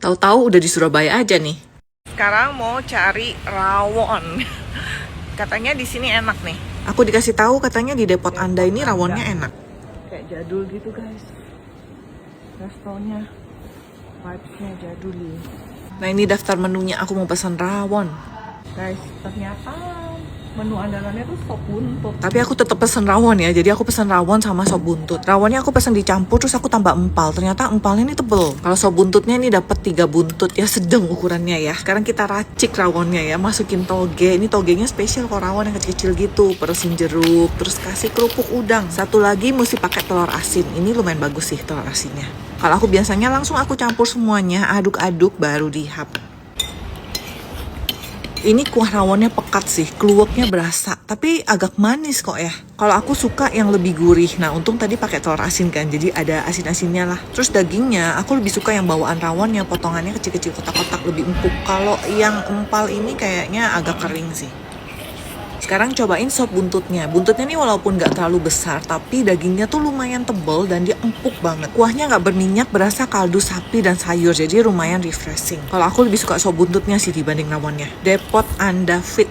Tahu-tahu udah di Surabaya aja nih. Sekarang mau cari rawon. Katanya di sini enak nih. Aku dikasih tahu katanya di Depot Anda ini rawonnya enak. Kayak jadul gitu guys. Restonya vibes-nya jadul. Nah ini daftar menunya, aku mau pesan rawon. Guys, ternyata menu andalannya tuh sop buntut. Tapi aku tetap pesen rawon ya, jadi aku pesen rawon sama sop buntut. Rawonnya aku pesen dicampur, terus aku tambah empal. Ternyata empalnya ini tebel. Kalau sop buntutnya ini dapat 3 buntut ya, sedang ukurannya ya. Sekarang kita racik rawonnya ya, masukin toge. Ini togenya spesial kalau rawon yang kecil-kecil gitu. Peresin jeruk, terus kasih kerupuk udang. Satu lagi mesti pakai telur asin. Ini lumayan bagus sih telur asinnya. Kalau aku biasanya langsung aku campur semuanya, aduk-aduk baru dihap. Ini kuah rawonnya pekat sih, keluaknya berasa, tapi agak manis kok ya. Kalau aku suka yang lebih gurih. Nah, untung tadi pakai telur asin kan, jadi ada asin-asinnya lah. Terus dagingnya, aku lebih suka yang bawaan rawonnya, potongannya kecil-kecil kotak-kotak, lebih empuk. Kalau yang empal ini kayaknya agak kering sih. Sekarang cobain sop buntutnya. Buntutnya nih walaupun nggak terlalu besar, tapi dagingnya tuh lumayan tebal dan dia empuk banget. Kuahnya nggak berminyak, berasa kaldu sapi dan sayur, jadi lumayan refreshing. Kalau aku lebih suka sop buntutnya sih dibanding rawonnya. Depot Anda Fit.